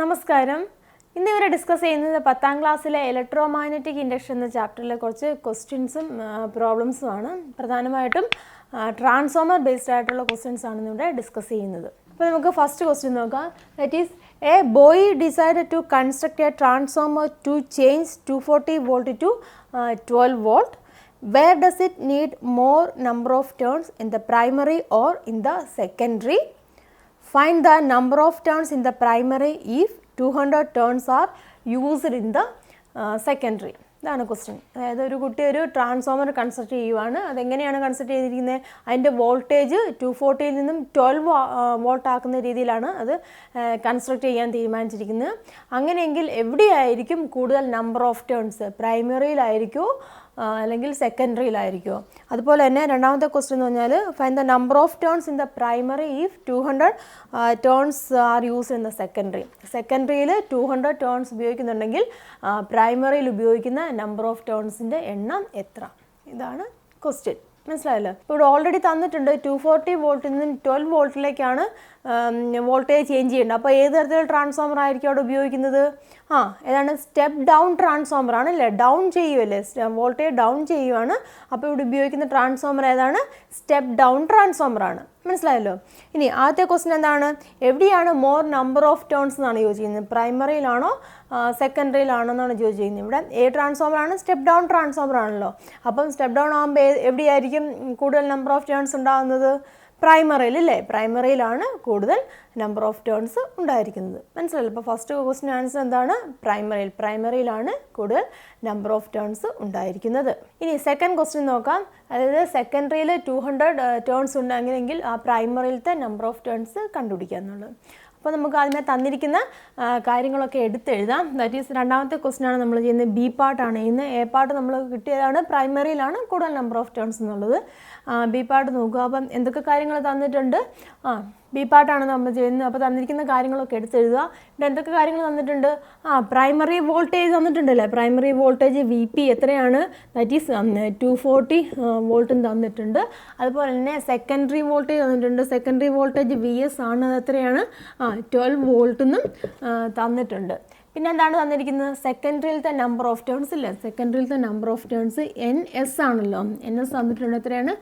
നമസ്കാരം. ഇന്ന് ഇവരെ ഡിസ്കസ് ചെയ്യുന്നത് 10ാം ക്ലാസ്സിലെ ഇലക്ട്രോമാഗ്നറ്റിക് ഇൻഡക്ഷൻ എന്ന ചാപ്റ്ററിലെ കുറച്ച് ക്വസ്റ്റ്യൻസും പ്രോബ്ലംസും ആണ്. പ്രധാനമായിട്ടും ട്രാൻസ്ഫോമർ ബേസ്ഡ് ആയിട്ടുള്ള ക്വസ്റ്റ്യൻസ് ആണ് ഇവിടെ ഡിസ്കസ് ചെയ്യുന്നത്. അപ്പോൾ നമുക്ക് ഫസ്റ്റ് ക്വസ്റ്റ്യൻ നോക്കാം. That is a boy decided to construct a transformer to change 240 volt to 12 volt. Where does it need more number of turns, in the primary or in the secondary? Find the number of turns in the primary if 200 turns are used in the secondary. ഇതാണ് question. അതായത് ഒരു കുട്ടി ഒരു transformer construct ചെയ്യുവാണ്. അതെങ്ങനെയാണ് construct ചെയ്തിരിക്കുന്നത്? അതിൻ്റെ voltage 240 നിന്നും 12 വോൾട്ട് ആക്കുന്ന രീതിയിലാണ് അത് കൺസ്ട്രക്ട് ചെയ്യാൻ തീരുമാനിച്ചിരിക്കുന്നത്. അങ്ങനെയെങ്കിൽ എവിടെയായിരിക്കും കൂടുതൽ നമ്പർ ഓഫ് ടേൺസ്? പ്രൈമറിയിലായിരിക്കുമോ അല്ലെങ്കിൽ സെക്കൻഡറിയിലായിരിക്കുമോ? അതുപോലെ തന്നെ രണ്ടാമത്തെ ക്വസ്റ്റ്യൻ എന്ന് പറഞ്ഞാൽ find the number of turns in the primary if 200 turns are use in the secondary. സെക്കൻഡറിയിൽ 200 ടേൺസ് ഉപയോഗിക്കുന്നുണ്ടെങ്കിൽ പ്രൈമറിയിൽ ഉപയോഗിക്കുന്ന നമ്പർ ഓഫ് ടേൺസിൻ്റെ എണ്ണം എത്ര? ഇതാണ് ക്വസ്റ്റ്യൻ. മനസ്സിലായല്ലോ? ഇപ്പോൾ ഇവിടെ ഓൾറെഡി തന്നിട്ടുണ്ട് 240 വോൾട്ടിൽ നിന്നും 12 വോൾട്ടിലേക്കാണ് വോൾട്ടേജ് ചേഞ്ച് ചെയ്യേണ്ടത്. അപ്പോൾ ഏത് തരത്തിലുള്ള ട്രാൻസ്ഫോമർ ആയിരിക്കും അവിടെ ഉപയോഗിക്കുന്നത്? ഏതാണ്? സ്റ്റെപ്പ് ഡൗൺ ട്രാൻസ്ഫോമർ ആണല്ലേ? ഡൗൺ ചെയ്യുമല്ലേ? വോൾട്ടേജ് ഡൗൺ ചെയ്യുവാണ്. അപ്പോൾ ഇവിടെ ഉപയോഗിക്കുന്ന ട്രാൻസ്ഫോമർ ഏതാണ്? സ്റ്റെപ്പ് ഡൗൺ ട്രാൻസ്ഫോമർ ആണ്. മനസ്സിലായല്ലോ? ഇനി ആദ്യത്തെ ക്വസ്റ്റ്യൻ എന്താണ്? എവിടെയാണ് മോർ നമ്പർ ഓഫ് ടേൺസ് എന്നാണ് ചോദിച്ചിരിക്കുന്നത്? പ്രൈമറിയിലാണോ സെക്കൻഡറിയിലാണോ എന്നാണ് ചോദിച്ചിരിക്കുന്നത്. ഇവിടെ ട്രാൻസ്ഫോമർ ആണ്, സ്റ്റെപ്പ് ഡൗൺ ട്രാൻസ്ഫോമർ ആണല്ലോ. അപ്പം സ്റ്റെപ്പ് ഡൗൺ ആകുമ്പോൾ എവിടെയായിരിക്കും കൂടുതൽ നമ്പർ ഓഫ് ടേൺസ് ഉണ്ടാകുന്നത്? പ്രൈമറിയിൽ അല്ലേ? പ്രൈമറിയിലാണ് കൂടുതൽ നമ്പർ ഓഫ് ടേൺസ് ഉണ്ടായിരിക്കുന്നത്. മനസ്സിലല്ലോ? ഇപ്പോൾ ഫസ്റ്റ് ക്വസ്റ്റ്യൻ ആൻസർ എന്താണ്? പ്രൈമറിയിലാണ് കൂടുതൽ നമ്പർ ഓഫ് ടേൺസ് ഉണ്ടായിരിക്കുന്നത്. ഇനി സെക്കൻഡ് ക്വസ്റ്റ്യൻ നോക്കാം. അതായത് സെക്കൻഡറിയിൽ 200 ടേൺസ് ഉണ്ടെങ്കിൽ ആ പ്രൈമറിയിലത്തെ നമ്പർ ഓഫ് ടേൺസ് കണ്ടുപിടിക്കുക എന്നുള്ളത്. അപ്പോൾ നമുക്ക് അതിനെ തന്നിരിക്കുന്ന കാര്യങ്ങളൊക്കെ എടുത്തെഴുതാം. ദാറ്റ് ഈസ് രണ്ടാമത്തെ ക്വസ്റ്റ്യൻ ആണ് നമ്മൾ ചെയ്യുന്നത്. ബി പാർട്ടാണ് ചെയ്യുന്നത്. എ പാർട്ട് നമ്മൾ കിട്ടിയതാണ് പ്രൈമറിയിലാണ് കൂടുതൽ നമ്പർ ഓഫ് ടേൺസ് എന്നുള്ളത്. ബി പാർട്ട് നോക്കുക. അപ്പം എന്തൊക്കെ കാര്യങ്ങൾ തന്നിട്ടുണ്ട്? ബി പാർട്ടാണ് നമ്മൾ ചെയ്യുന്നത്. അപ്പോൾ തന്നിരിക്കുന്ന കാര്യങ്ങളൊക്കെ എടുത്തെഴുതുക. ഇവിടെ എന്തൊക്കെ കാര്യങ്ങൾ തന്നിട്ടുണ്ട്? പ്രൈമറി വോൾട്ടേജ് തന്നിട്ടുണ്ടല്ലേ? പ്രൈമറി വോൾട്ടേജ് വി പി എത്രയാണ്? ദാറ്റ് ഈസ് 240 വോൾട്ടും തന്നിട്ടുണ്ട്. അതുപോലെ തന്നെ സെക്കൻഡറി വോൾട്ടേജ് തന്നിട്ടുണ്ട്. സെക്കൻഡറി വോൾട്ടേജ് വി എസ് ആണ്. അത് എത്രയാണ്? 12 വോൾട്ടെന്നും തന്നിട്ടുണ്ട്. പിന്നെ എന്താണ് തന്നിരിക്കുന്നത്? സെക്കൻഡറിയിലത്തെ നമ്പർ ഓഫ് ടേൺസ് ഇല്ലേ? സെക്കൻഡറിയിലത്തെ number of turns N S ആണല്ലോ. എൻ എസ് തന്നിട്ടുണ്ട്. എത്രയാണ്?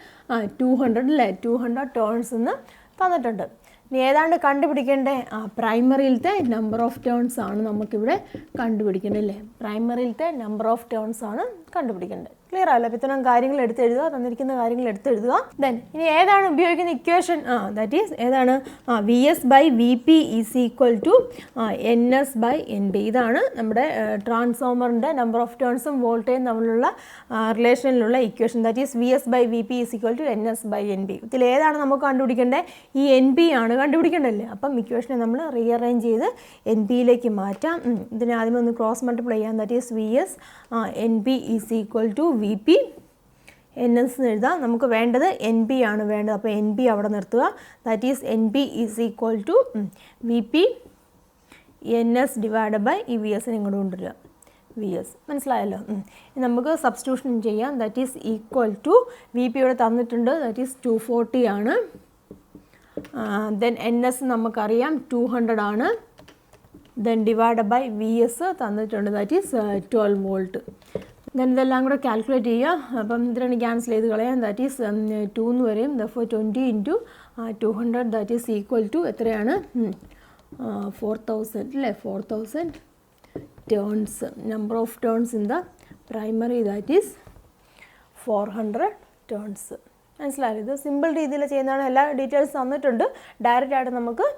200 അല്ലേ? 200 ടേൺസ് എന്ന് തന്നിട്ടുണ്ട്. ഇനി ഏതാണ്ട് കണ്ടുപിടിക്കേണ്ടേ? പ്രൈമറിയിലത്തെ നമ്പർ ഓഫ് ടേൺസ് ആണ് നമുക്കിവിടെ കണ്ടുപിടിക്കേണ്ടത് അല്ലേ? പ്രൈമറിയിലത്തെ നമ്പർ ഓഫ് ടേൺസ് ആണ് കണ്ടുപിടിക്കേണ്ടത്. ക്ലിയർ ആയല്ലോ? അപ്പോൾ ഇത്തരം കാര്യങ്ങൾ എടുത്തെഴുതുക. തന്നിരിക്കുന്ന കാര്യങ്ങൾ എടുത്തെഴുതുക. ദെൻ ഇനി ഏതാണ് ഉപയോഗിക്കുന്ന ഇക്വേഷൻ? ദാറ്റ് ഈസ് ഏതാണ്? V S by V P is equal to N S by N B. ഇതാണ് നമ്മുടെ ട്രാൻസ്ഫോമറിൻ്റെ നമ്പർ ഓഫ് ടേൺസും വോൾട്ടേജും തമ്മിലുള്ള റിലേഷനിലുള്ള equation. That is V S by V P is equal to N S by N B. ഇതിൽ ഏതാണ് നമുക്ക് കണ്ടുപിടിക്കേണ്ടത്? ഈ എൻ ബി ആണ് കണ്ടുപിടിക്കേണ്ടതല്ലേ? അപ്പം ഇക്വേഷനെ നമ്മൾ റീഅറേഞ്ച് ചെയ്ത് എൻ ബിയിലേക്ക് മാറ്റാം. ഇതിനെ ആദ്യം ഒന്ന് ക്രോസ് മൾട്ടിപ്ലൈ ചെയ്യാം. That is V S N B is equal to V P N S എന്ന് എഴുതാം. നമുക്ക് വേണ്ടത് എൻ ബി ആണ് വേണ്ടത്. അപ്പോൾ എൻ ബി അവിടെ നിർത്തുക. That is N B is equal to V P N S divide by ഈ വി എസിനെ ഇങ്ങോട്ട് കൊണ്ടുവരിക. വി എസ് മനസ്സിലായല്ലോ? നമുക്ക് സബ്സ്റ്റിറ്റ്യൂഷൻ ചെയ്യാം. That is equal to V P ഇവിടെ തന്നിട്ടുണ്ട്. ദാറ്റ് ഈസ് 240 ആണ്. ദെൻ എൻ എസ് നമുക്കറിയാം 200 ആണ്. Then divide by V S തന്നിട്ടുണ്ട്. That is 12 volt. ദെൻ ഇതെല്ലാം കൂടെ കാൽക്കുലേറ്റ് ചെയ്യുക. അപ്പം ഇതിനാണ് ക്യാൻസൽ ചെയ്ത് കളയാം. ദാറ്റ് ഈസ് 2 എന്ന് വരും. Therefore 20 into 200 that is equal to എത്രയാണ്? 4000 അല്ലേ? 4000 turns. Number of turns in the primary that is 400 turns. മനസ്സിലായത്? ഇത് സിമ്പിൾ രീതിയിൽ ചെയ്യുന്നതാണ്. എല്ലാ ഡീറ്റെയിൽസ് തന്നിട്ടുണ്ട്. ഡയറക്റ്റ് ആയിട്ട് നമുക്ക്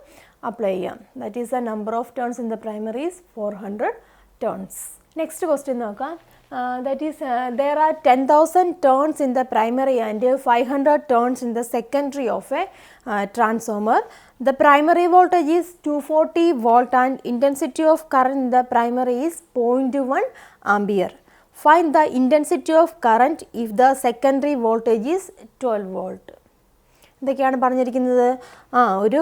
അപ്ലൈ ചെയ്യാം. That is the number of turns in the primary is 400 turns. Next question നോക്കാം. That is there are 10,000 turns in the primary and 500 turns in the secondary of a transformer. The primary voltage is 240 volt and intensity of current in the primary is 0.1 ampere. Find the intensity of current if the secondary voltage is 12 volt. ഇതൊക്കെയാണ് പറഞ്ഞിരിക്കുന്നത്. ഒരു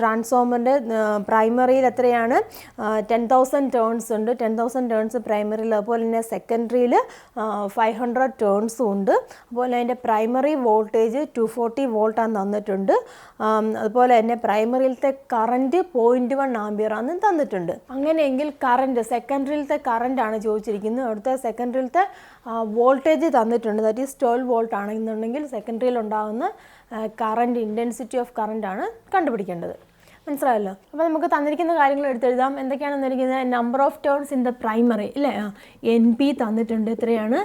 ട്രാൻസ്ഫോമറിൻ്റെ പ്രൈമറിയിൽ എത്രയാണ് 10,000 turns ഉണ്ട്. 10,000 turns പ്രൈമറിയിൽ. അതുപോലെ തന്നെ സെക്കൻഡറിയിൽ 500 ടേൺസും ഉണ്ട്. അതുപോലെ അതിൻ്റെ പ്രൈമറി വോൾട്ടേജ് 240 വോൾട്ടാണ് തന്നിട്ടുണ്ട്. അതുപോലെ തന്നെ പ്രൈമറിയിലത്തെ കറൻറ്റ് 0.1 ആംപിയറാണ് തന്നിട്ടുണ്ട്. അങ്ങനെയെങ്കിൽ കറൻറ്റ് സെക്കൻഡറിയിലത്തെ കറൻറ്റാണ് ചോദിച്ചിരിക്കുന്നത്. അവിടുത്തെ സെക്കൻഡറിയിലത്തെ വോൾട്ടേജ് തന്നിട്ടുണ്ട്. ദാറ്റ് ഈസ് 12 വോൾട്ട് ആണെന്നുണ്ടെങ്കിൽ സെക്കൻഡറിയിൽ ഉണ്ടാകുന്ന കറൻറ്റ്, ഇൻറ്റൻസിറ്റി ഓഫ് കറൻറ്റാണ് കണ്ടുപിടിക്കേണ്ടത്. മനസ്സിലായല്ലോ. അപ്പോൾ നമുക്ക് തന്നിരിക്കുന്ന കാര്യങ്ങൾ എടുത്തെഴുതാം. എന്തൊക്കെയാണ് തന്നിരിക്കുന്നത്? Number of turns in the primary ഇല്ലേ, NP തന്നിട്ടുണ്ട്. എത്രയാണ്?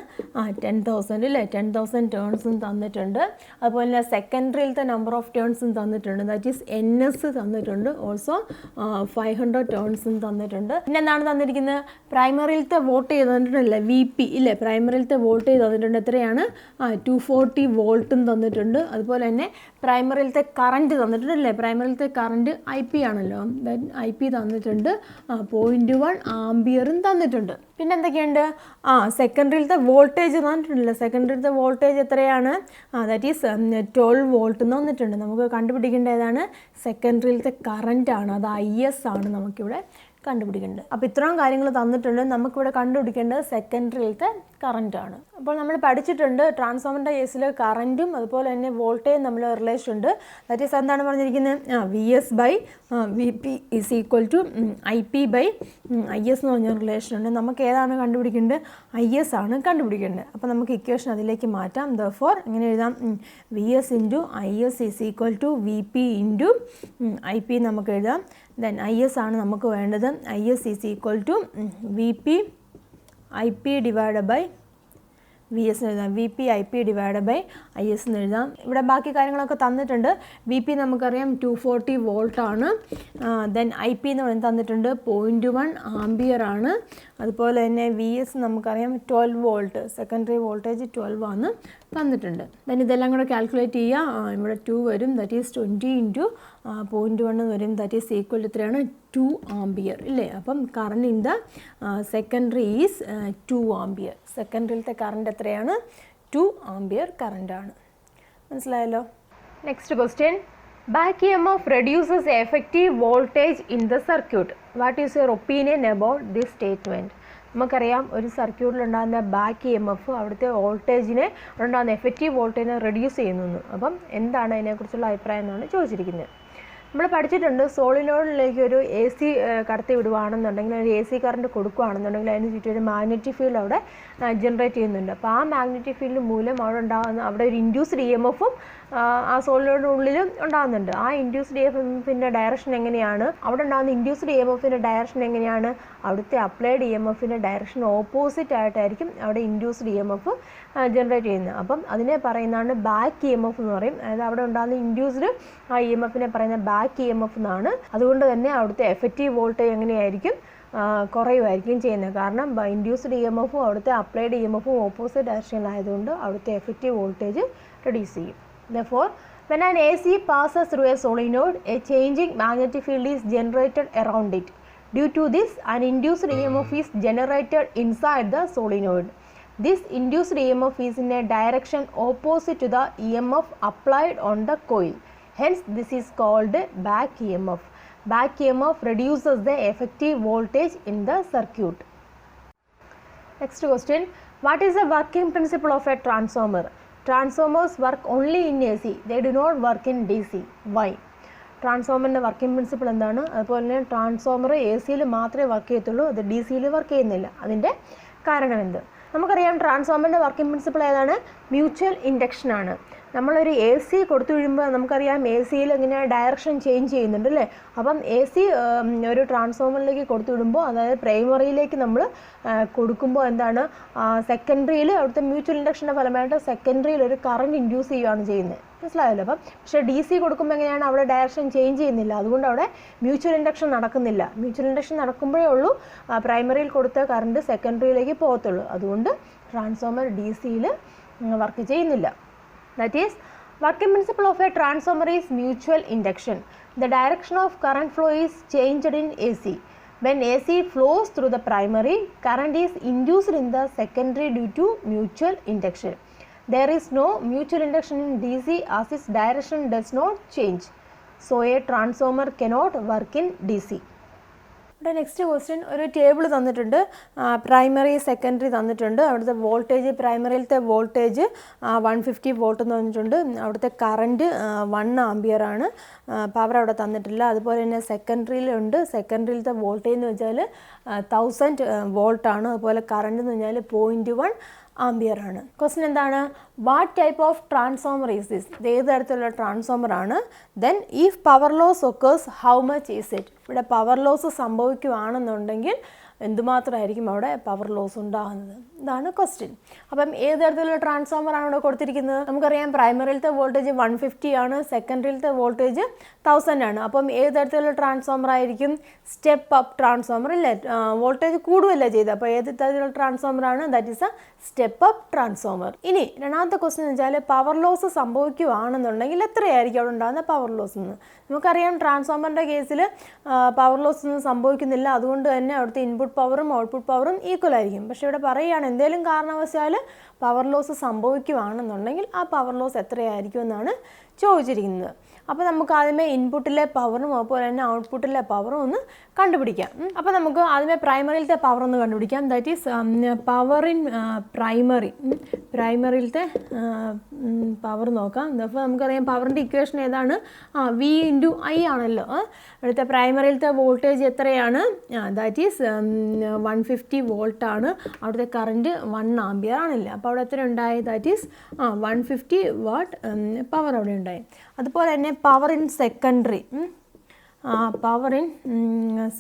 10,000 ഇല്ലേ, 10,000 ടേൺസും തന്നിട്ടുണ്ട്. അതുപോലെ തന്നെ സെക്കൻഡറിയിലത്തെ നമ്പർ ഓഫ് ടേൺസും തന്നിട്ടുണ്ട്. ദാറ്റ് ഈസ് NS തന്നിട്ടുണ്ട്. ഓൾസോ 500 ടേൺസും തന്നിട്ടുണ്ട്. പിന്നെ എന്താണ് തന്നിരിക്കുന്നത്? പ്രൈമറിയിലത്തെ വോൾട്ടേജ് തന്നിട്ടുണ്ടല്ലേ, VP ഇല്ലേ, പ്രൈമറിയിലത്തെ വോൾട്ടേജ് തന്നിട്ടുണ്ട്. എത്രയാണ്? 240 വോൾട്ടും തന്നിട്ടുണ്ട്. അതുപോലെ തന്നെ പ്രൈമറിയിലത്തെ കറൻറ്റ് തന്നിട്ടുണ്ടല്ലേ, പ്രൈമറിയിലത്തെ കറൻറ്റ് IP ആണല്ലോ, IP തന്നിട്ടുണ്ട്. 0.1 ആംപിയറും തന്നിട്ടുണ്ട്. പിന്നെ എന്തൊക്കെയുണ്ട്? സെക്കൻഡറിയിലത്തെ വോൾട്ടേജ് തന്നിട്ടുണ്ടല്ലോ. സെക്കൻഡറിയിലത്തെ വോൾട്ടേജ് എത്രയാണ്? ദാറ്റ് ഈസ് 12 വോൾട്ട് തന്നിട്ടുണ്ട്. നമുക്ക് കണ്ടുപിടിക്കേണ്ട ഏതാണ്? സെക്കൻഡറിയിലത്തെ കറൻറ്റാണ്. അത് IS ആണ് നമുക്കിവിടെ കണ്ടുപിടിക്കേണ്ടത്. അപ്പോൾ ഇത്രയും കാര്യങ്ങൾ തന്നിട്ടുണ്ട്. നമുക്കിവിടെ കണ്ടുപിടിക്കേണ്ടത് സെക്കൻഡറിയിലത്തെ കറൻറ്റാണ്. അപ്പോൾ നമ്മൾ പഠിച്ചിട്ടുണ്ട് ട്രാൻസ്ഫോമറിൻ്റെ കേസിൽ കറൻറ്റും അതുപോലെ തന്നെ വോൾട്ടേജും തമ്മിൽ റിലേഷൻ ഉണ്ട്. ദാറ്റ് ഈസ് എന്താണ് പറഞ്ഞിരിക്കുന്നത്? VS/VP is equal to IP/IS എന്ന് പറഞ്ഞ റിലേഷൻ ഉണ്ട്. നമുക്ക് ഏതാണ് കണ്ടുപിടിക്കേണ്ടത്? IS ആണ് കണ്ടുപിടിക്കേണ്ടത്. അപ്പോൾ നമുക്ക് ഇക്വേഷൻ അതിലേക്ക് മാറ്റാം. ദെർഫോർ എങ്ങനെ എഴുതാം? VS × IS is equal to VP × IP നമുക്ക് എഴുതാം. ദെൻ IS ആണ് നമുക്ക് വേണ്ടത്. IS is equal to VP/IP divide by VS എന്ന് എഴുതാം. VP/IP/IS എന്ന് എഴുതാം. ഇവിടെ ബാക്കി കാര്യങ്ങളൊക്കെ തന്നിട്ടുണ്ട്. VP നമുക്കറിയാം 240 വോൾട്ടാണ്. ദെൻ IP എന്ന് പറയുന്നത് തന്നിട്ടുണ്ട് 0.1 ആംപിയർ ആണ്. അതുപോലെ തന്നെ VS നമുക്കറിയാം 12 വോൾട്ട്, സെക്കൻഡറി വോൾട്ടേജ് 12 ആണ് തന്നിട്ടുണ്ട്. ദെൻ ഇതെല്ലാം കൂടെ കാൽക്കുലേറ്റ് ചെയ്യുക. ഇവിടെ 2 വരും. ദാറ്റ് ഈസ് 20 × 0.1 വരും. ദാറ്റ് ഈസ് ഈക്വൽ എത്രയാണ്? 2 ആംപിയർ ഇല്ലേ. അപ്പം current in the secondary is 2 ampere. സെക്കൻഡറിയിലത്തെ കറണ്ട് എത്രയാണ്? 2 ആംപിയർ കറണ്ടാണ്. മനസ്സിലായല്ലോ. Next question. Back EMF reduces effective voltage in the circuit. What is your opinion about this statement? നമുക്കറിയാം ഒരു സർക്യൂട്ടിലുണ്ടാകുന്ന ബാക്ക് EMF അവിടുത്തെ വോൾട്ടേജിനെ ഉണ്ടാകുന്ന എഫക്റ്റീവ് വോൾട്ടേജിനെ റെഡ്യൂസ് ചെയ്യുന്നു. അപ്പം എന്താണ് അതിനെക്കുറിച്ചുള്ള അഭിപ്രായം എന്നാണ് ചോദിച്ചിരിക്കുന്നത്. നമ്മൾ പഠിച്ചിട്ടുണ്ട് സോളിനോയിഡിലേക്ക് ഒരു AC കടത്തി വിടുകയാണെന്നുണ്ടെങ്കിൽ, ഒരു AC കറണ്ട് കൊടുക്കുകയാണെന്നുണ്ടെങ്കിൽ അതിന് ചുറ്റും ഒരു മാഗ്നറ്റിക് ഫീൽഡ് അവിടെ ജനറേറ്റ് ചെയ്യുന്നുണ്ട്. അപ്പോൾ ആ മാഗ്നറ്റിക് ഫീൽഡ് മൂലം അവിടെ ഒരു ഇൻഡ്യൂസ്ഡ് EMFഉം ആ സോളിനോയിഡിനുള്ളിലും ഉണ്ടാകുന്നുണ്ട്. ആ ഇൻഡ്യൂസ്ഡ് EMFിൻ്റെ ഡയറക്ഷൻ എങ്ങനെയാണ്? അവിടെ ഉണ്ടാകുന്ന ഇൻഡ്യൂസ്ഡ് EMFിൻ്റെ ഡയറക്ഷൻ എങ്ങനെയാണ്? അവിടുത്തെ അപ്ലൈഡ് EMFിൻ്റെ ഡയറക്ഷൻ ഓപ്പോസിറ്റ് ആയിട്ടായിരിക്കും അവിടെ ഇൻഡ്യൂസ്ഡ് EMF ജനറേറ്റ് ചെയ്യുന്നത്. അപ്പം അതിനെ പറയുന്നതാണ് ബാക്ക് EMF എന്ന് പറയും. അതായത് അവിടെ ഉണ്ടാകുന്ന ഇൻഡ്യൂസ്ഡ് ആ EMFിനെ പറയുന്ന ബാക്ക് EMF എന്നാണ്. അതുകൊണ്ട് തന്നെ അവിടുത്തെ എഫക്റ്റീവ് വോൾട്ടേജ് എങ്ങനെയായിരിക്കും? കുറയുമായിരിക്കും ചെയ്യുന്നത്. കാരണം ഇൻഡ്യൂസ്ഡ് EMFും അവിടുത്തെ അപ്ലൈഡ് EMFും ഓപ്പോസിറ്റ് ഡയറക്ഷനിലായതുകൊണ്ട് അവിടുത്തെ എഫക്റ്റീവ് വോൾട്ടേജ് റെഡ്യൂസ് ചെയ്യും. Therefore, when an AC passes through a solenoid, a changing magnetic field is generated around it. Due to this, an induced EMF is generated inside the solenoid. This induced EMF is in a direction opposite to the EMF applied on the coil. Hence, this is called back EMF. Back EMF reduces the effective voltage in the circuit. Next question. What is the working principle of a transformer? Transformers work only in AC. They do not work in DC. Why? ട്രാൻസ്ഫോമറിൻ്റെ working principle എന്താണ്? അതുപോലെ തന്നെ transformer AC മാത്രമേ work ചെയ്യത്തുള്ളൂ, അത് DC work ചെയ്യുന്നില്ല. അതിൻ്റെ കാരണം എന്ത്? നമുക്കറിയാം ട്രാൻസ്ഫോമറിൻ്റെ വർക്കിംഗ് പ്രിൻസിപ്പിൾ ഏതാണ്? മ്യൂച്വൽ ഇൻഡക്ഷൻ ആണ്. നമ്മളൊരു AC കൊടുത്തു കഴിയുമ്പോൾ നമുക്കറിയാം AC ഇങ്ങനെ ഡയറക്ഷൻ ചേഞ്ച് ചെയ്യുന്നുണ്ട് അല്ലേ. അപ്പം AC ഒരു ട്രാൻസ്ഫോമറിലേക്ക് കൊടുത്തു വിടുമ്പോൾ, അതായത് പ്രൈമറിയിലേക്ക് നമ്മൾ കൊടുക്കുമ്പോൾ എന്താണ്, സെക്കൻഡറിയിൽ അവിടുത്തെ മ്യൂച്വൽ ഇൻഡക്ഷൻ്റെ ഫലമായിട്ട് സെക്കൻഡറിയിൽ ഒരു കറണ്ട് ഇൻഡ്യൂസ് ചെയ്യുകയാണ് ചെയ്യുന്നത്. മനസ്സിലായല്ലോ. അപ്പം പക്ഷേ DC കൊടുക്കുമ്പോൾ എങ്ങനെയാണ്? അവിടെ ഡയറക്ഷൻ ചേഞ്ച് ചെയ്യുന്നില്ല, അതുകൊണ്ട് അവിടെ മ്യൂച്വൽ ഇൻഡക്ഷൻ നടക്കുന്നില്ല. മ്യൂച്വൽ ഇൻഡക്ഷൻ നടക്കുമ്പോഴേ ഉള്ളൂ പ്രൈമറിയിൽ കൊടുത്ത കറണ്ട് സെക്കൻഡറിയിലേക്ക് പോകത്തുള്ളൂ. അതുകൊണ്ട് ട്രാൻസ്ഫോമർ DC വർക്ക് ചെയ്യുന്നില്ല. That is, working principle of a transformer is mutual induction. The direction of current flow is changed in AC. When AC flows through the primary, current is induced in the secondary due to mutual induction. there is no mutual induction in DC as its direction does not change. So a transformer cannot work in DC. ഇവിടെ next question ഒരു table തന്നിട്ടുണ്ട്, primary secondary തന്നിട്ടുണ്ട്, അവിടുത്തെ voltage പ്രൈമറിയിലത്തെ voltage 150 volt എന്ന് പറഞ്ഞിട്ടുണ്ട്, അവിടുത്തെ current 1 ampere ആണ്, power അവിടെ തന്നിട്ടില്ല. അതുപോലെ തന്നെ സെക്കൻഡറിയിലുണ്ട്, സെക്കൻഡറിയിലത്തെ വോൾട്ടേജ് എന്ന് വെച്ചാൽ 1000 വോൾട്ടാണ്, അതുപോലെ കറണ്ട് എന്ന് പറഞ്ഞാൽ 0.1 ആംപിയർ ആണ്. ക്വസ്റ്റ്യൻ എന്താണ്? What type of transformer is this? ഇത് ഏത് തരത്തിലുള്ള ട്രാൻസ്ഫോമർ ആണ്? Then if power loss occurs how much is it? ഇവിടെ പവർ ലോസ് സംഭവിക്കുകയാണെന്നുണ്ടെങ്കിൽ എന്തുമാത്രമായിരിക്കും അവിടെ പവർ ലോസ് ഉണ്ടാകുന്നത്? ഇതാണ് ക്വസ്റ്റ്യൻ. അപ്പം ഏത് തരത്തിലുള്ള ട്രാൻസ്ഫോമർ ആണ് ഇവിടെ കൊടുത്തിരിക്കുന്നത്? നമുക്കറിയാം പ്രൈമറിയിലത്തെ വോൾട്ടേജ് 150 ആണ്, സെക്കൻഡറിയിലത്തെ വോൾട്ടേജ് 1000 ആണ്. അപ്പം ഏത് തരത്തിലുള്ള ട്രാൻസ്ഫോമർ ആയിരിക്കും? സ്റ്റെപ്പ് അപ്പ് ട്രാൻസ്ഫോമർ ഇല്ലേ? വോൾട്ടേജ് കൂടുകയല്ല ചെയ്തത്, അപ്പോൾ ഏത് തരത്തിലുള്ള ട്രാൻസ്ഫോമർ ആണ്? That is A step up transformer. ഇനി രണ്ടാമത്തെ ക്വസ്റ്റ്യൻ എന്ന് വെച്ചാൽ പവർ ലോസ് സംഭവിക്കുകയാണെന്നുണ്ടെങ്കിൽ എത്രയായിരിക്കും അവിടെ ഉണ്ടാകുന്ന പവർ ലോസ് എന്ന്? നമുക്കറിയാം ട്രാൻസ്ഫോമറിൻ്റെ കേസിൽ പവർ ലോസ് ഒന്നും സംഭവിക്കുന്നില്ല, അതുകൊണ്ട് തന്നെ അവിടുത്തെ ഇൻപുട്ട് പവറും ഔട്ട്പുട്ട് പവറും ഈക്വൽ ആയിരിക്കും. പക്ഷേ ഇവിടെ പറയുകയാണ് എന്തെങ്കിലും കാരണവശാൽ പവർ ലോസ് സംഭവിക്കുകയാണെന്നുണ്ടെങ്കിൽ ആ പവർ ലോസ് എത്രയായിരിക്കും എന്നാണ് ചോദിച്ചിരിക്കുന്നത്. അപ്പോൾ നമുക്ക് ആദ്യമേ ഇൻപുട്ടിലെ പവറും അതുപോലെ തന്നെ ഔട്ട്പുട്ടിലെ പവറും ഒന്ന് കണ്ടുപിടിക്കാം. അപ്പോൾ നമുക്ക് ആദ്യമേ പ്രൈമറിയിലത്തെ പവർ ഒന്ന് കണ്ടുപിടിക്കാം. ദാറ്റ് ഈസ് പവർ ഇൻ പ്രൈമറിയിലത്തെ പവർ നോക്കാം. അപ്പോൾ നമുക്കറിയാം പവറിൻ്റെ ഇക്വേഷൻ ഏതാണ്? V × I ആണല്ലോ. ഇവിടുത്തെ പ്രൈമറിയിലത്തെ വോൾട്ടേജ് എത്രയാണ്? ദാറ്റ് ഈസ് 150 വോൾട്ടാണ്, അവിടുത്തെ കറണ്ട് 1 ആംപിയർ ആണല്ലോ. അപ്പോൾ അവിടെ എത്ര ഉണ്ടായി? ദാറ്റ് ഈസ് 150 വാട്ട് പവർ അവിടെ ഉണ്ടായി. അതുപോലെ തന്നെ പവർ ഇൻ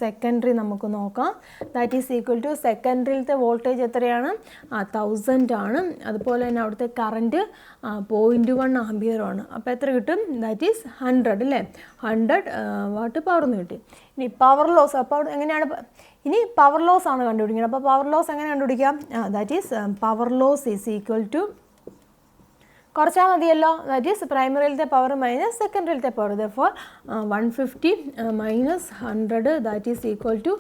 സെക്കൻഡറി നമുക്ക് നോക്കാം. ദാറ്റ് ഈസ് ഈക്വൽ ടു സെക്കൻഡറിയിലത്തെ വോൾട്ടേജ് എത്രയാണ്? 1000 ആണ്, അതുപോലെ തന്നെ അവിടുത്തെ കറണ്ട് 0.1 ആംപിയറുമാണ്. അപ്പോൾ എത്ര കിട്ടും? ദാറ്റ് ഈസ് 100 അല്ലേ? 100 വാട്ട് പവർ എന്ന് കിട്ടി. ഇനി പവർ ലോസ്, അപ്പോൾ എങ്ങനെയാണ്? ഇനി പവർ ലോസ് ആണ് കണ്ടുപിടിക്കുന്നത്. അപ്പോൾ പവർ ലോസ് എങ്ങനെ കണ്ടുപിടിക്കാം? That is power loss is equal to കുറച്ചാൽ മതിയല്ലോ. ദാറ്റ് ഈസ് പ്രൈമറിയിലത്തെ പവർ മൈനസ് സെക്കൻഡറിയിലത്തെ power. Therefore 150 minus 100 that is equal to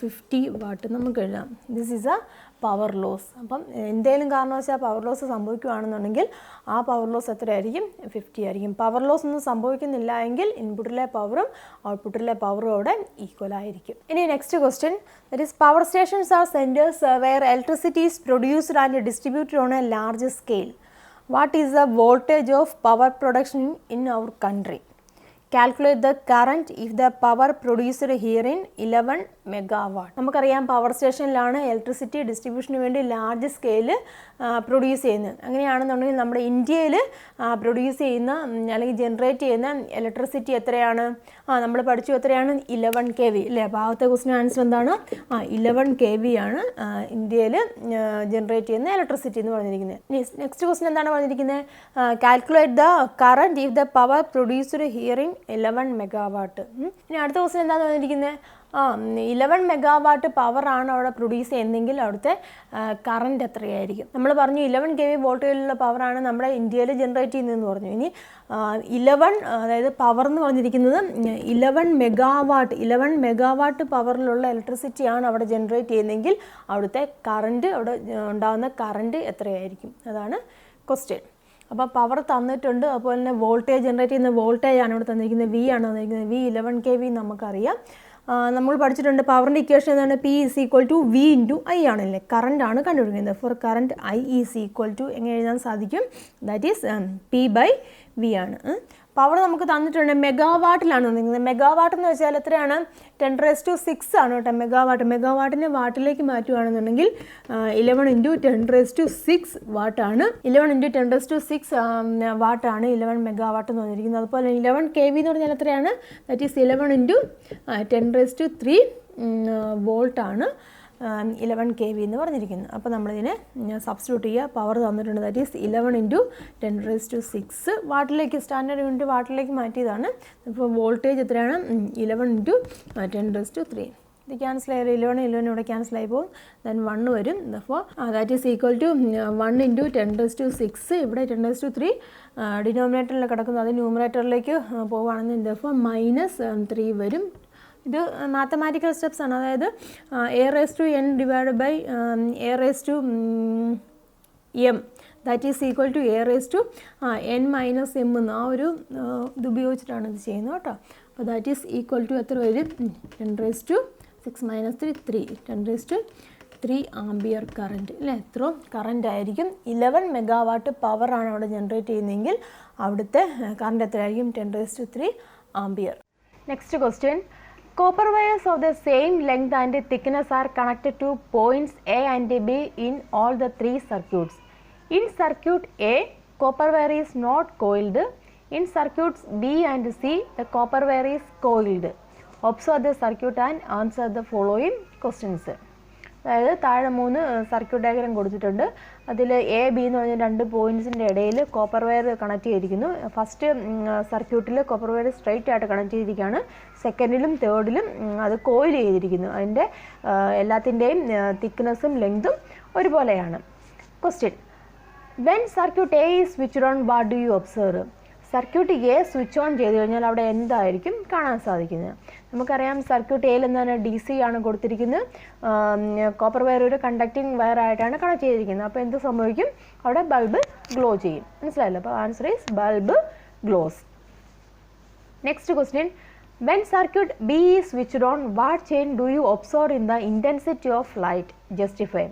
50 watt നമുക്ക് എഴുതാം. This is a power loss. അപ്പം എന്തെങ്കിലും കാരണവശാൽ പവർ ലോസ് സംഭവിക്കുകയാണെന്നുണ്ടെങ്കിൽ ആ പവർ ലോസ് എത്രയായിരിക്കും? 50 ആയിരിക്കും. പവർ ലോസ് ഒന്നും സംഭവിക്കുന്നില്ല എങ്കിൽ ഇൻപുട്ടിലെ പവറും ഔട്ട്പുട്ടിലെ പവറും അവിടെ ഈക്വൽ ആയിരിക്കും. ഇനി next question, that is power stations are centres where electricity is produced and distributed on a large scale. What is the voltage of power production in our country? Calculate the current if the power produced herein 11 megawatt. നമുക്കറിയാം power സ്റ്റേഷനിലാണ് electricity ഡിസ്ട്രിബ്യൂഷന് വേണ്ടി large scale produce ചെയ്യുന്നത്. അങ്ങനെയാണെന്നുണ്ടെങ്കിൽ നമ്മുടെ ഇന്ത്യയിൽ produce ചെയ്യുന്ന അല്ലെങ്കിൽ generate ചെയ്യുന്ന ഇലക്ട്രിസിറ്റി എത്രയാണ്? നമ്മൾ പഠിച്ചു എത്രയാണ്? 11 kV അല്ലേ? അപ്പോൾ ആദ്യത്തെ ക്വസ്റ്റിന് ആൻസർ എന്താണ്? 11 kV ആണ് ഇന്ത്യയിൽ ജനറേറ്റ് ചെയ്യുന്ന ഇലക്ട്രിസിറ്റി എന്ന് പറഞ്ഞിരിക്കുന്നത്. നെക്സ്റ്റ് ക്വസ്റ്റ്യൻ എന്താണ് പറഞ്ഞിരിക്കുന്നത്? Calculate the current if the power produced ഹിയറിൻ 11 megawatt. ഇനി അടുത്ത ക്വസ്റ്റ്യൻ എന്താണ് പറഞ്ഞിരിക്കുന്നത്? 11 മെഗാവാട്ട് പവറാണ് അവിടെ പ്രൊഡ്യൂസ് ചെയ്യുന്നതെങ്കിൽ അവിടുത്തെ കറണ്ട് എത്രയായിരിക്കും? നമ്മൾ പറഞ്ഞു 11 kV വോൾട്ടേജിലുള്ള പവറാണ് നമ്മുടെ ഇന്ത്യയിൽ ജനറേറ്റ് ചെയ്യുന്നതെന്ന് പറഞ്ഞു. ഇനി 11 അതായത് പവർ എന്ന് പറഞ്ഞിരിക്കുന്നത് 11 മെഗാവാട്ട് പവറിലുള്ള ഇലക്ട്രിസിറ്റിയാണ് അവിടെ ജനറേറ്റ് ചെയ്യുന്നതെങ്കിൽ അവിടുത്തെ കറണ്ട്, അവിടെ ഉണ്ടാകുന്ന കറണ്ട് എത്രയായിരിക്കും? അതാണ് ക്വസ്റ്റ്യൻ. അപ്പോൾ പവർ തന്നിട്ടുണ്ട്, അതുപോലെ തന്നെ വോൾട്ടേജ് ജനറേറ്റ് ചെയ്യുന്ന വോൾട്ടേജ് ആണ് ഇവിടെ തന്നിരിക്കുന്നത്, V ആണ് തന്നിരിക്കുന്നത്. V 11 kV നമുക്കറിയാം. നമ്മൾ പഠിച്ചിട്ടുണ്ട് പവറിൻ്റെ ഇക്വേഷൻ എന്താണ്? P is equal to V × I ആണല്ലേ? കറണ്ട് ആണ് കണ്ടുപിടിക്കുന്നത്. For current I is equal to എങ്ങനെ എഴുതാൻ സാധിക്കും? ദാറ്റ് ഈസ് P/V ആണ്. പവർ നമുക്ക് തന്നിട്ടുണ്ട്, മെഗാവാട്ടിലാണ് തന്നിരിക്കുന്നത്. മെഗാവാട്ട് എന്ന് വെച്ചാൽ എത്രയാണ്? 10⁻⁶ ആണ് കേട്ടോ മെഗാവാട്ട്. മെഗാവാട്ടിനെ വാട്ടിലേക്ക് മാറ്റുകയാണെന്നുണ്ടെങ്കിൽ 11 × 10⁻⁶ വാട്ടാണ്. 11 × 10⁻⁶ വാട്ടാണ് 11 മെഗാവാട്ട് എന്ന് പറഞ്ഞിരിക്കുന്നത്. അതുപോലെ 11 kV എന്ന് പറഞ്ഞാൽ എത്രയാണ്? ദാറ്റ് ഈസ് 11 × 10⁻³ വോൾട്ടാണ് 11 kV എന്ന് പറഞ്ഞിരിക്കുന്നത്. അപ്പോൾ നമ്മളിതിനെ സബ്സ്റ്റിറ്റ്യൂട്ട് ചെയ്യുക. പവർ തന്നിട്ടുണ്ട്, ദാറ്റ് ഈസ് 11 × 10⁻⁶ വാട്ടിലേക്ക്, സ്റ്റാൻഡേർഡ് യൂണിറ്റ് വാട്ടിലേക്ക് മാറ്റിയതാണ്. ഇപ്പോൾ വോൾട്ടേജ് എത്രയാണ്? 11 × 10⁻³ ഇത് ക്യാൻസൽ ആയി. 11 ഇവിടെ ക്യാൻസൽ ആയി പോകും. ദെൻ 1 വരും. അപ്പോൾ ദാറ്റ് ഈസ് ഈക്വൽ ടു 1 × 10⁻⁶. ഇവിടെ 10⁻³ ഡിനോമിനേറ്ററിൽ കിടക്കുന്നു, അത് ന്യൂമറേറ്ററിലേക്ക് പോവുകയാണെന്ന്. അപ്പോൾ -3 വരും. ഇത് മാത്തമാറ്റിക്കൽ സ്റ്റെപ്സ് ആണ്. അതായത് a⁻n / a⁻m that is equal to a raise to n minus m എന്ന് ആ ഒരു ഇത് ഉപയോഗിച്ചിട്ടാണ് ഇത് ചെയ്യുന്നത് കേട്ടോ. അപ്പോൾ ദാറ്റ് ഈസ് ഈക്വൽ ടു എത്ര വരും? 10 raise to 6 minus 3 3 10 raise to 3 ampere current അല്ലേ? എത്രയും കറൻറ്റ് ആയിരിക്കും. 11 മെഗാവാട്ട് പവറാണ് അവിടെ ജനറേറ്റ് ചെയ്യുന്നതെങ്കിൽ അവിടുത്തെ കറൻറ്റ് എത്രയായിരിക്കും? 10 raise to 3 ampere. Next question, copper wires of the same length and thickness are connected to points A and B in all the 3 circuits. In circuit A, copper wire is not coiled. In circuits B and C, the copper wire is coiled. Observe the circuit and answer the following questions. അതായത് താഴെ 3 circuit diagram കൊടുത്തിട്ടുണ്ട്. അതിൽ A B എന്ന് പറഞ്ഞ 2 പോയിൻറ്റ്സിൻ്റെ ഇടയിൽ copper wire connect ചെയ്തിരിക്കുന്നു. First സർക്യൂട്ടിൽ copper wire straight ആയിട്ട് കണക്ട് ചെയ്തിരിക്കുകയാണ്. സെക്കൻഡിലും തേർഡിലും അത് കോയിൽ ചെയ്തിരിക്കുന്നു. അതിൻ്റെ എല്ലാത്തിൻ്റെയും തിക്നെസ്സും ലെങ്തും ഒരുപോലെയാണ്. Question, when circuit A is switched on what do you observe? Circuit A switch on ചെയ്ത് കഴിഞ്ഞാൽ അവിടെ എന്തായിരിക്കും കാണാൻ സാധിക്കുന്നത്? നമുക്കറിയാം സർക്യൂട്ട് എയിൽ എന്താണ് ഡി സി ആണ് കൊടുത്തിരിക്കുന്നത്. കോപ്പർ വയർ ഒരു കണ്ടക്റ്റിംഗ് വയർ ആയിട്ടാണ് കണക്ട് ചെയ്തിരിക്കുന്നത്. അപ്പോൾ എന്ത് സംഭവിക്കും? അവിടെ ബൾബ് ഗ്ലോ ചെയ്യും. മനസ്സിലായല്ലോ? അപ്പോൾ answer is bulb glows. Next question, when circuit B is switched on what change do you observe in the intensity of light? Justify.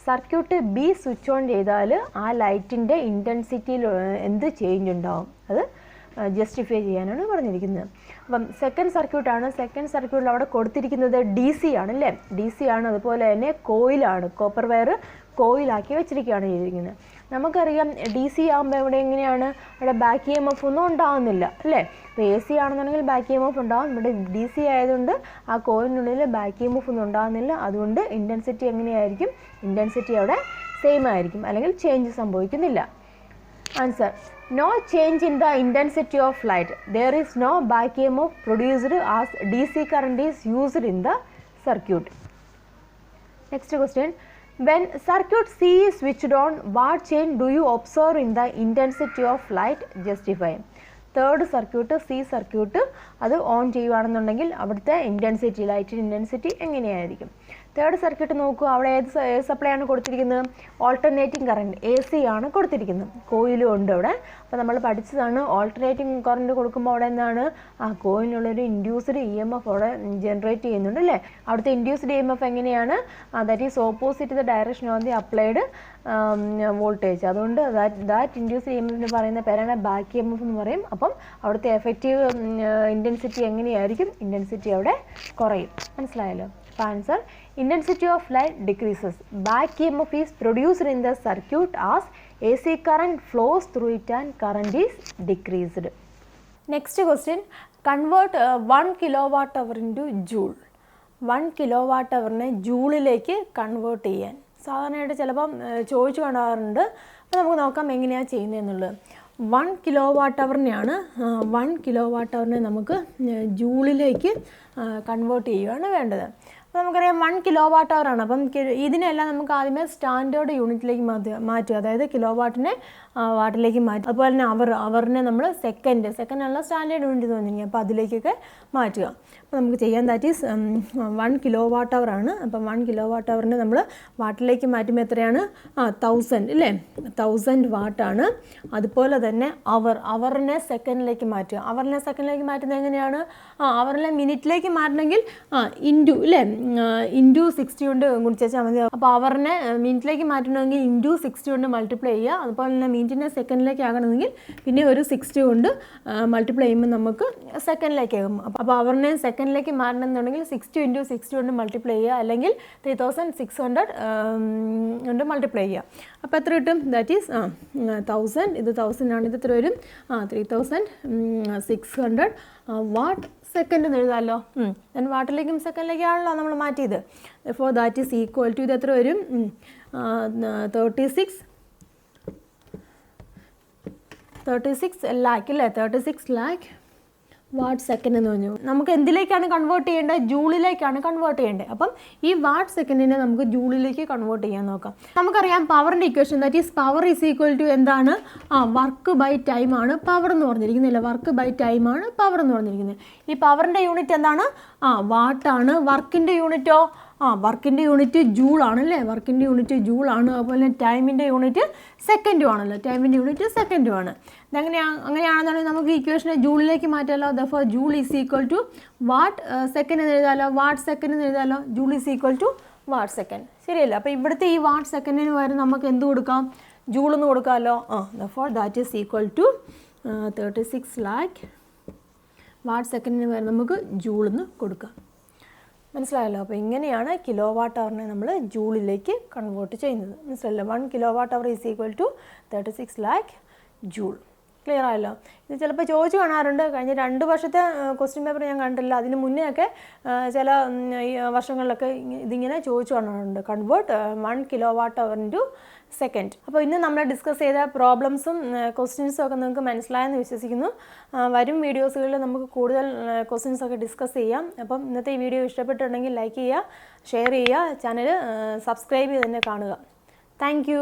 Circuit B switch on ചെയ്താൽ ആ ലൈറ്റിൻ്റെ ഇൻറ്റൻസിറ്റിയിൽ എന്ത് ചേഞ്ച് ഉണ്ടാവും? അത് ജസ്റ്റിഫൈ ചെയ്യാനാണ് പറഞ്ഞിരിക്കുന്നത്. അപ്പം സെക്കൻഡ് സർക്യൂട്ടാണ്. സെക്കൻഡ് സർക്യൂട്ടിൽ അവിടെ കൊടുത്തിരിക്കുന്നത് ഡി സി ആണ് അല്ലേ? ഡി സി ആണ്. അതുപോലെ തന്നെ കോയിലാണ്. കോപ്പർ വയർ കോയിലാക്കി വെച്ചിരിക്കുകയാണ് ചെയ്തിരിക്കുന്നത്. നമുക്കറിയാം ഡി സി ആകുമ്പോൾ ഇവിടെ എങ്ങനെയാണ്? അവിടെ ബാക്ക് ഇ എം എഫ് ഒന്നും ഉണ്ടാകുന്നില്ല അല്ലേ? ഇപ്പോൾ എ സി ആണെന്നുണ്ടെങ്കിൽ ബാക്ക് ഇ എം എഫ് ഉണ്ടാകും. ഇവിടെ ഡി സി ആയതുകൊണ്ട് ആ കോയിലിനുള്ളിൽ ബാക്ക് ഇ എം എഫ് ഒന്നും ഉണ്ടാകുന്നില്ല. അതുകൊണ്ട് ഇൻറ്റൻസിറ്റി എങ്ങനെയായിരിക്കും? ഇൻറ്റൻസിറ്റി അവിടെ സെയിം ആയിരിക്കും, അല്ലെങ്കിൽ ചേഞ്ച് സംഭവിക്കുന്നില്ല. Answer, no change in the intensity of light. There is no back EMF produced as DC current is used in the circuit. Next question, when circuit C is switched on, what change do you observe in the intensity of light? Justify. Third circuit C circuit അത് on ചെയ്യുകയാണെന്നുണ്ടെങ്കിൽ അവിടുത്തെ intensity, ലൈറ്റിൻ്റെ intensity എങ്ങനെയായിരിക്കും? Third circuit നോക്കൂ, അവിടെ ഏത് supply ആണ് കൊടുത്തിരിക്കുന്നത്? ഓൾട്ടർനേറ്റിംഗ് കറണ്ട് എ സി ആണ് കൊടുത്തിരിക്കുന്നത്. കോയിലും ഉണ്ട് അവിടെ. അപ്പോൾ നമ്മൾ പഠിച്ചതാണ് ഓൾട്ടർനേറ്റിംഗ് കറണ്ട് കൊടുക്കുമ്പോൾ അവിടെ എന്താണ്? ആ കോയിലിനുള്ളൊരു ഇൻഡ്യൂസ്ഡ് ഇ എം എഫ് അവിടെ ജനറേറ്റ് ചെയ്യുന്നുണ്ട് അല്ലേ? അവിടുത്തെ ഇൻഡ്യൂസ്ഡ് ഇ എം എഫ് എങ്ങനെയാണ്? That is opposite the direction of the applied voltage. അതുകൊണ്ട് ദാറ്റ് ഇൻഡ്യൂസ്ഡ് ഇ എം എഫിന് പറയുന്ന പേരാണ് ബാക്ക് ഇ എം എഫ് എന്ന് പറയും. അപ്പം അവിടുത്തെ എഫക്റ്റീവ് ഇൻറ്റൻസിറ്റി എങ്ങനെയായിരിക്കും? ഇൻറ്റൻസിറ്റി അവിടെ കുറയും. മനസ്സിലായല്ലോ? അപ്പോൾ answer, intensity of light decreases. Back EMF is produced in the circuit as AC current flows through it and current is decreased. Next question, convert 1 kilowatt hour into joule. 1 kilowatt hourനെ ജൂളിലേക്ക് convert ചെയ്യാൻ സാധാരണയായിട്ട് ചിലപ്പം ചോദിച്ചു കാണാറുണ്ട്. അപ്പോൾ നമുക്ക് നോക്കാം എങ്ങനെയാണ് ചെയ്യുന്നതെന്നുള്ളത്. 1 kilowatt അവറിനെയാണ് 1 kilowatt അവറിനെ നമുക്ക് ജൂളിലേക്ക് കൺവേർട്ട് ചെയ്യുകയാണ് വേണ്ടത്. അപ്പോൾ നമുക്കറിയാം 1 കിലോവാട്ട് അവറാണ്. അപ്പം ഇതിനെല്ലാം നമുക്ക് ആദ്യമേ സ്റ്റാൻഡേർഡ് യൂണിറ്റിലേക്ക് മാറ്റുക. അതായത് കിലോവാട്ടിനെ വാട്ടിലേക്ക് മാറ്റുക. അതുപോലെ തന്നെ അവറിനെ നമ്മൾ സെക്കൻഡല്ല സ്റ്റാൻഡേർഡ് യൂണിറ്റ് തോന്നിയിരിക്കുക. അപ്പോൾ അതിലേക്കൊക്കെ മാറ്റുക. അപ്പോൾ നമുക്ക് ചെയ്യാൻ ദാറ്റ് ഈസ് 1 കിലോവാട്ട് അവറാണ്. അപ്പം 1 കിലോവാട്ട് അവറിനെ നമ്മൾ വാട്ടിലേക്ക് മാറ്റുമ്പോൾ എത്രയാണ്? 1000 ഇല്ലേ? 1000 വാട്ടാണ്. അതുപോലെ തന്നെ അവറിനെ സെക്കൻഡിലേക്ക് മാറ്റുക. അവറിനെ സെക്കൻഡിലേക്ക് മാറ്റുന്നത് എങ്ങനെയാണ്? അവറിനെ മിനിറ്റിലേക്ക് മാറ്റണമെങ്കിൽ ഇൻറ്റു ഇല്ലേ? ഇൻറ്റു 60 കൊണ്ട് ഗുണിച്ചാൽ മതി. അപ്പോൾ അവറിനെ മിനിറ്റിലേക്ക് മാറ്റണമെങ്കിൽ ഇൻറ്റു 60 കൊണ്ട് മൾട്ടിപ്ലൈ ചെയ്യുക. അതുപോലെ തന്നെ മിനിറ്റിനെ സെക്കൻഡിലേക്ക് ആകണമെങ്കിൽ പിന്നെ ഒരു 60 കൊണ്ട് മൾട്ടിപ്ലൈ ചെയ്യുമ്പോൾ നമുക്ക് സെക്കൻഡിലേക്ക് ആകും. അപ്പോൾ അവറിനെ സെക്കൻഡിലേക്ക് മാറ്റണമെന്നുണ്ടെങ്കിൽ 60 × 60 കൊണ്ട് മൾട്ടിപ്ലൈ ചെയ്യുക, അല്ലെങ്കിൽ 3600 കൊണ്ട് മൾട്ടിപ്ലൈ ചെയ്യുക. അപ്പോൾ എത്ര കിട്ടും? That is 1000. ഇത് 1000 ആണ്. ഇത് എത്ര വരും? 3600 വാട്ട് സെക്കൻഡ് എന്ന് എഴുതാമല്ലോ. ദെൻ വാട്ടിലേക്കും സെക്കൻഡിലേക്കാണല്ലോ നമ്മൾ മാറ്റിയത്. For that is equal to ഇത് എത്ര വരും? 36 ലാക്ക് അല്ലേ? 36 ലാക്ക് വാട്ട് സെക്കൻഡ് എന്ന് പറഞ്ഞു. നമുക്ക് എന്തിലേക്കാണ് കൺവേർട്ട് ചെയ്യേണ്ടത്? ജൂളിലേക്കാണ് കൺവേർട്ട് ചെയ്യേണ്ടത്. അപ്പം ഈ വാട്ട് സെക്കൻഡിനെ നമുക്ക് ജൂളിലേക്ക് കൺവേർട്ട് ചെയ്യാൻ നോക്കാം. നമുക്കറിയാം പവറിൻ്റെ equation that is power is equal to എന്താണ്? വർക്ക് ബൈ ടൈം ആണ് പവർ എന്ന് പറഞ്ഞിരിക്കുന്നില്ല. വർക്ക് ബൈ ടൈം ആണ് പവർ എന്ന് പറഞ്ഞിരിക്കുന്നത്. ഈ പവറിൻ്റെ യൂണിറ്റ് എന്താണ്? വാട്ടാണ്. വർക്കിൻ്റെ യൂണിറ്റോ വർക്കിൻ്റെ യൂണിറ്റ് ജൂൾ ആണല്ലേ, വർക്കിൻ്റെ യൂണിറ്റ് ജൂൾ ആണ്. അതുപോലെ ടൈമിൻ്റെ യൂണിറ്റ് സെക്കൻഡും ആണല്ലോ, ടൈമിൻ്റെ യൂണിറ്റ് സെക്കൻഡും ആണ്. അങ്ങനെയാണെന്നുണ്ടെങ്കിൽ നമുക്ക് ഇക്വേഷനെ ജൂളിലേക്ക് മാറ്റാമല്ലോ. Therefore joule is equal to watt second എന്ന് എഴുതാമല്ലോ, വാട്ട് സെക്കൻഡ് എന്ന് എഴുതാമല്ലോ. Joule is equal to watt second. ശരിയല്ല? അപ്പോൾ ഇവിടുത്തെ ഈ വാട്ട് സെക്കൻഡിന് പകരം നമുക്ക് എന്ത് കൊടുക്കാം? ജൂൾ എന്ന് കൊടുക്കാമല്ലോ. Therefore that is equal to 36 lakh. Watt സെക്കൻഡിന് പകരം നമുക്ക് ജൂൾ എന്ന് കൊടുക്കാം. മനസ്സിലായല്ലോ? അപ്പോൾ ഇങ്ങനെയാണ് കിലോ വാട്ട് അവറിനെ നമ്മൾ ജൂളിലേക്ക് കൺവേർട്ട് ചെയ്യുന്നത്. മനസ്സിലായല്ലോ? 1 kilowatt hour is equal to 36 lakh joule. Clear ആയല്ലോ? ഇത് ചിലപ്പോൾ ചോദിച്ചു കാണാറുണ്ട്. കഴിഞ്ഞ 2 വർഷത്തെ ക്വസ്റ്റ്യൻ പേപ്പർ ഞാൻ കണ്ടില്ല. അതിന് മുന്നേ ഒക്കെ ചില വർഷങ്ങളിലൊക്കെ ഇതിങ്ങനെ ചോദിച്ചു കാണാറുണ്ട്. കൺവേർട്ട് 1 കിലോവാട്ട് അവർ ഇൻറ്റു സെക്കൻഡ്. അപ്പോൾ ഇന്ന് നമ്മൾ ഡിസ്കസ് ചെയ്ത പ്രോബ്ലംസും ക്വസ്റ്റ്യൻസും ഒക്കെ നിങ്ങൾക്ക് മനസ്സിലായെന്ന് വിശ്വസിക്കുന്നു. വരും വീഡിയോസുകളിൽ നമുക്ക് കൂടുതൽ ക്വസ്റ്റ്യൻസൊക്കെ ഡിസ്കസ് ചെയ്യാം. അപ്പം ഇന്നത്തെ ഈ വീഡിയോ ഇഷ്ടപ്പെട്ടിട്ടുണ്ടെങ്കിൽ ലൈക്ക് ചെയ്യുക, ഷെയർ ചെയ്യുക, ചാനൽ സബ്സ്ക്രൈബ് ചെയ്ത് തന്നെ കാണുക. താങ്ക്